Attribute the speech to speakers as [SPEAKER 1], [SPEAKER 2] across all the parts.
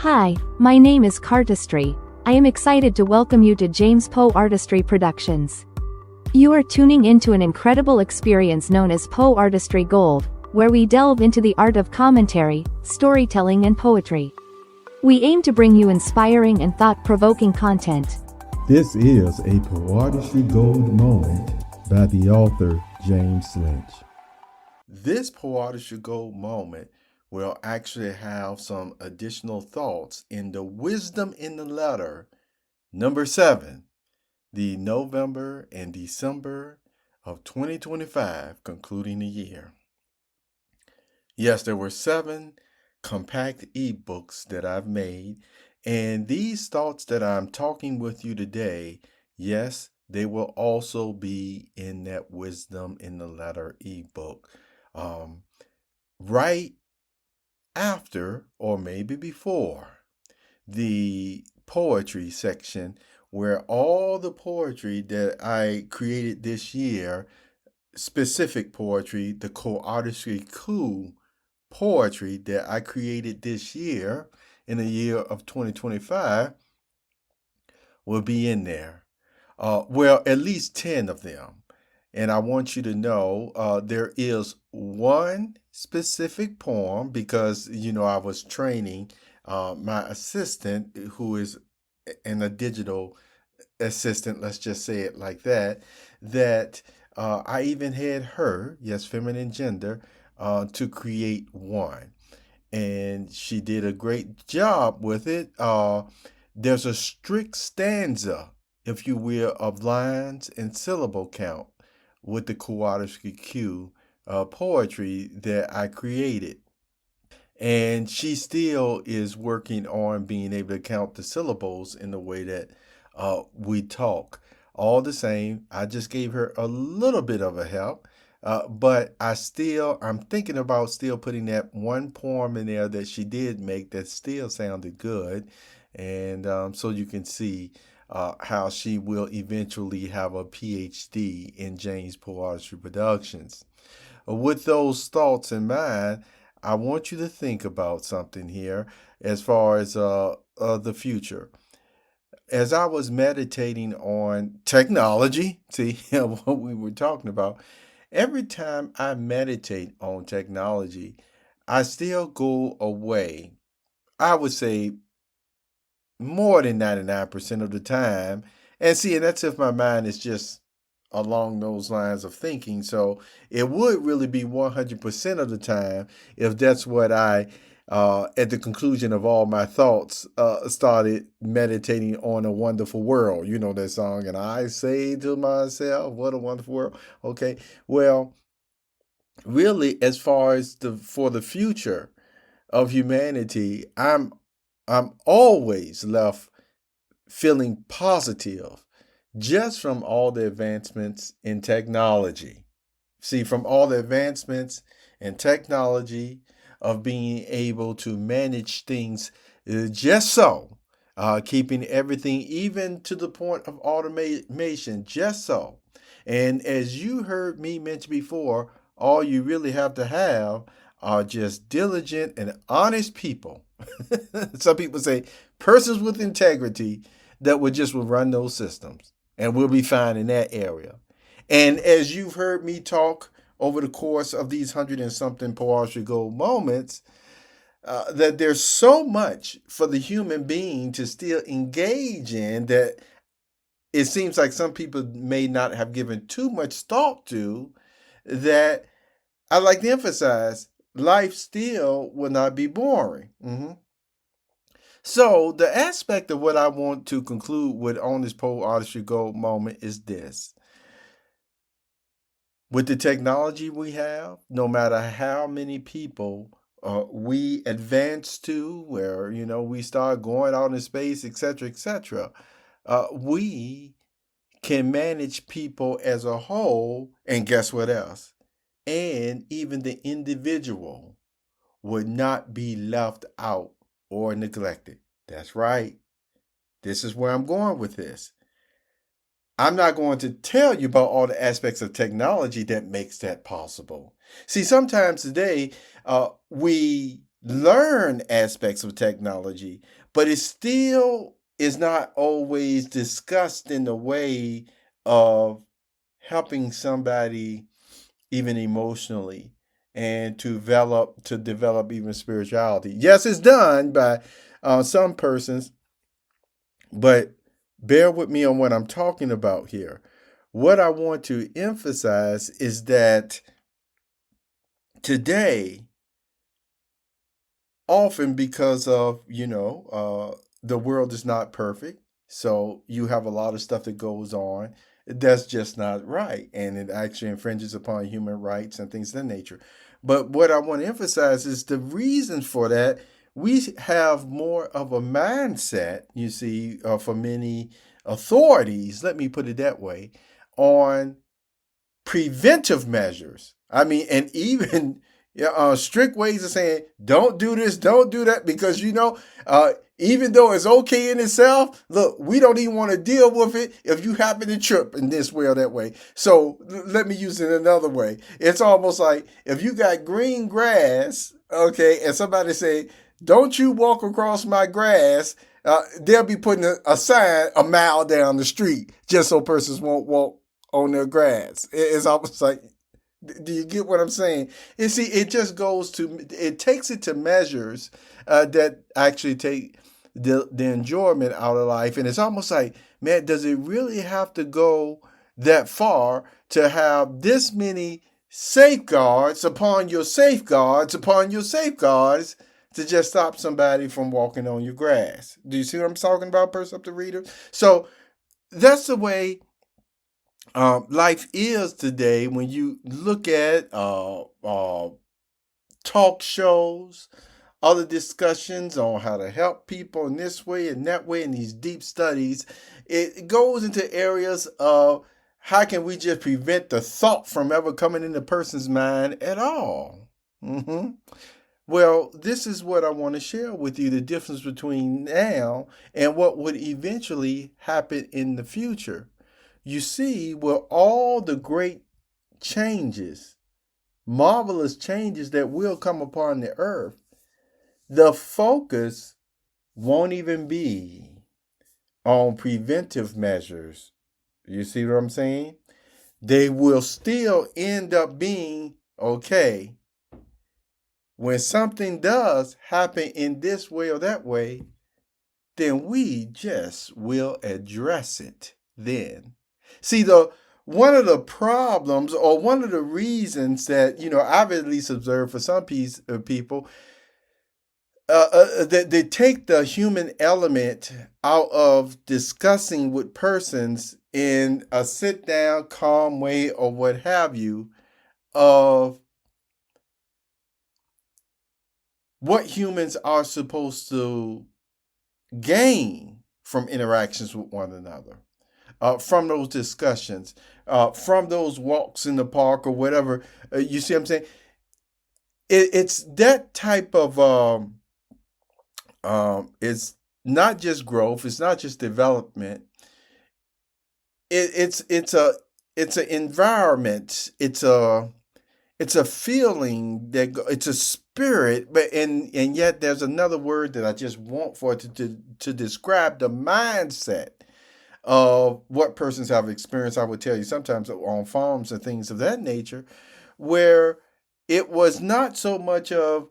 [SPEAKER 1] Hi, my name is Poeartistry. I am excited to welcome you to James Poeartistry Productions. You are tuning into an incredible experience known as Poeartistry Gold, where we delve into the art of commentary, storytelling and poetry. We aim to bring you inspiring and thought-provoking content.
[SPEAKER 2] This is a Poeartistry Gold moment by the author James Lynch.
[SPEAKER 3] This Poeartistry Gold moment will actually have some additional thoughts in the Wisdom in the Letter, number 7, the November and December of 2025, concluding the year. Yes, there were 7 compact ebooks that I've made, and these thoughts that I'm talking with you today, yes, they will also be in that Wisdom in the Letter ebook. Right after, or maybe before, the poetry section, where all the poetry that I created this year, specific poetry, the Poeartistry Coup poetry that I created this year, in the year of 2025, will be in there. Well, at least 10 of them. And I want you to know there is one specific poem because, I was training my assistant, who is a digital assistant, let's just say it like that, that I even had her, yes, feminine gender, to create one. And she did a great job with it. There's a strict stanza, if you will, of lines and syllable count with the Poeartistry Q poetry that I created. And she still is working on being able to count the syllables in the way that we talk. All the same, I just gave her a little bit of a help, but I'm thinking about still putting that one poem in there that she did make that still sounded good. And so you can see how she will eventually have a PhD in James Poeartistry Productions. With those thoughts in mind, I want you to think about something here as far as the future. As I was meditating on technology, see what we were talking about, every time I meditate on technology, I still go away, I would say more than 99% of the time. And that's if my mind is just along those lines of thinking. So it would really be 100% of the time if that's what I, at the conclusion of all my thoughts, started meditating on a wonderful world. You know that song, and I say to myself, what a wonderful world. Okay, well, really, as far as for the future of humanity, I'm always left feeling positive just from all the advancements in technology. See, from all the advancements in technology of being able to manage things just so, keeping everything even to the point of automation just so. And as you heard me mention before, all you really have to have are just diligent and honest people. Some people say persons with integrity that will run those systems, and we'll be fine in that area. And as you've heard me talk over the course of these 100 and something Poeartistry Gold moments, that there's so much for the human being to still engage in that it seems like some people may not have given too much thought to, that I like to emphasize, life still will not be boring. So the aspect of what I want to conclude with on this Poeartistry Gold moment is this. With the technology we have, no matter how many people we advance to, where, we start going out in space, etc., we can manage people as a whole, and guess what else? And even the individual would not be left out or neglected. That's right. This is where I'm going with this. I'm not going to tell you about all the aspects of technology that makes that possible. See, sometimes today we learn aspects of technology, but it still is not always discussed in the way of helping somebody even emotionally and to develop even spirituality. Yes, it's done by some persons, but bear with me on what I'm talking about here. What I want to emphasize is that today, often because of, the world is not perfect, so you have a lot of stuff that goes on that's just not right, and it actually infringes upon human rights and things of that nature. But what I want to emphasize is the reason for that. We have more of a mindset, you see, for many authorities, let me put it that way, on preventive measures. I mean, and even strict ways of saying, don't do this, don't do that, because, even though it's okay in itself, look, we don't even want to deal with it if you happen to trip in this way or that way. So let me use it another way. It's almost like if you got green grass, okay, and somebody say, don't you walk across my grass, they'll be putting a sign a mile down the street just so persons won't walk on their grass. It's almost like, do you get what I'm saying? You see, it takes it to measures that actually take the enjoyment out of life. And it's almost like, man, does it really have to go that far to have this many safeguards upon your safeguards upon your safeguards to just stop somebody from walking on your grass? Do you see what I'm talking about, Perceptive Reader? So that's the way life is today when you look at talk shows, other discussions on how to help people in this way and that way, in these deep studies. It goes into areas of how can we just prevent the thought from ever coming in the person's mind at all. Well, this is what I want to share with you, the difference between now and what would eventually happen in the future. You see, with all the great changes, marvelous changes that will come upon the earth, the focus won't even be on preventive measures. You see what I'm saying? They will still end up being, okay, when something does happen in this way or that way, then we just will address it then. See, one of the problems or one of the reasons that, I've at least observed for some people, that they take the human element out of discussing with persons in a sit down, calm way or what have you, of what humans are supposed to gain from interactions with one another. From those discussions, from those walks in the park or whatever. You see what I'm saying? It's that type of, it's not just growth, it's not just development. It's an environment, it's a feeling, it's a spirit, but and yet there's another word that I just want for it to describe the mindset of what persons have experienced. I would tell you sometimes on farms and things of that nature, where it was not so much of,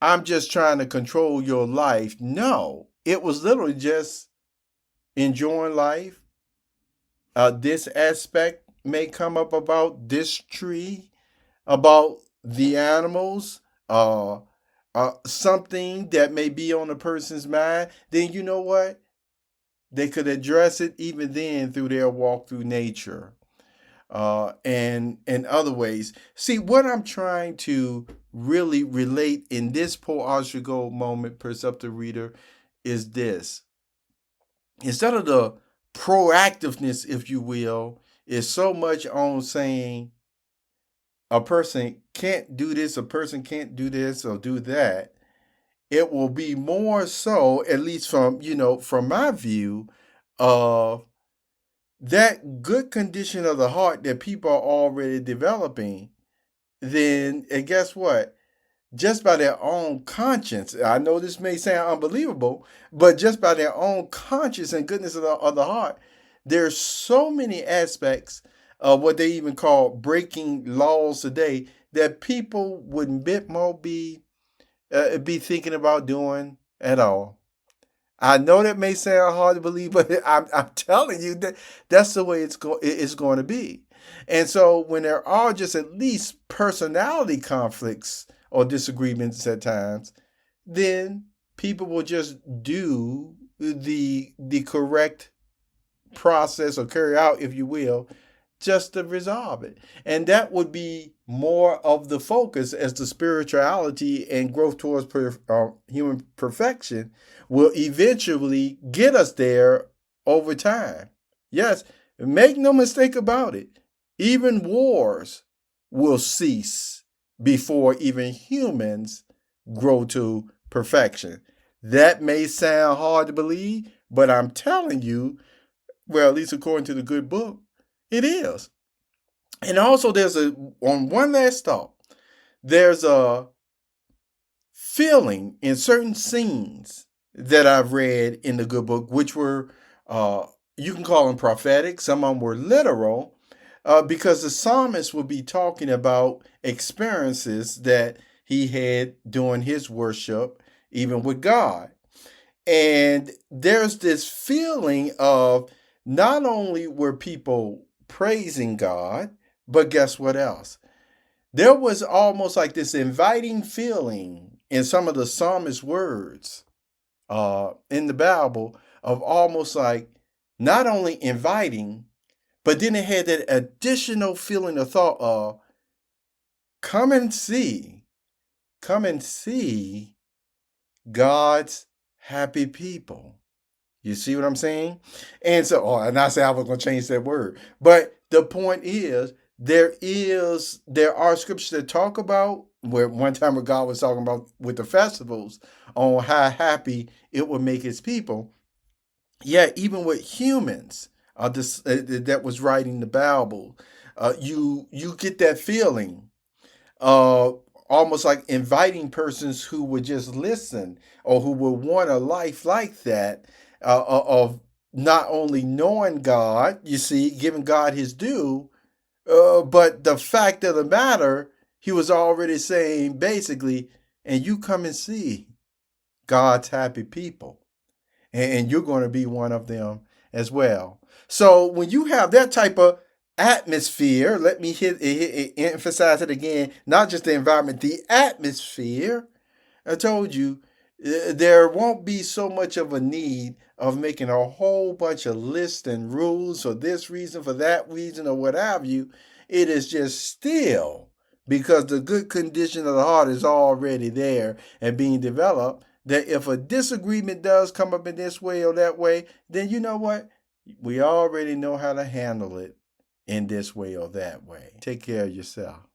[SPEAKER 3] I'm just trying to control your life. No, it was literally just enjoying life. This aspect may come up about this tree, about the animals, something that may be on a person's mind. Then you know what? They could address it even then through their walk through nature, and other ways. See, what I'm trying to really relate in this Poeartistry Gold moment, Perceptive Reader, is this. Instead of the proactiveness, if you will, is so much on saying a person can't do this, a person can't do this or do that. It will be more so, at least from my view, of that good condition of the heart that people are already developing. Then, and guess what? just by their own conscience, I know this may sound unbelievable, but just by their own conscience and goodness of the heart, there's so many aspects of what they even call breaking laws today that people wouldn't bit more be thinking about doing at all. I know that may sound hard to believe, but I'm telling you that that's the way it's going to be. And so when there are just at least personality conflicts or disagreements at times, then people will just do the correct process, or carry out, if you will, just to resolve it. And that would be more of the focus, as the spirituality and growth towards human perfection will eventually get us there over time. Yes, make no mistake about it. Even wars will cease before even humans grow to perfection. That may sound hard to believe, but I'm telling you, well, at least according to the good book, it is. And also on one last thought, there's a feeling in certain scenes that I've read in the good book, which were, you can call them prophetic, some of them were literal, because the psalmist will be talking about experiences that he had during his worship, even with God. And there's this feeling of not only were people praising God, but guess what else? There was almost like this inviting feeling in some of the psalmist's words in the Bible, of almost like not only inviting, but then it had that additional feeling of thought of, come and see God's happy people. You see what I'm saying? And so, and I say I was going to change that word, but the point is, there are scriptures that talk about, where one time where God was talking about with the festivals, on how happy it would make his people. Yeah, even with humans, that was writing the Bible, you get that feeling, almost like inviting persons who would just listen, or who would want a life like that, of not only knowing God, you see, giving God his due, but the fact of the matter, he was already saying basically, and you come and see God's happy people, and you're going to be one of them as well. So when you have that type of atmosphere, let me emphasize it again, not just the environment, the atmosphere. I told you, there won't be so much of a need of making a whole bunch of lists and rules for this reason, for that reason, or what have you. It is just still because the good condition of the heart is already there and being developed, that if a disagreement does come up in this way or that way, then you know what? We already know how to handle it in this way or that way. Take care of yourself.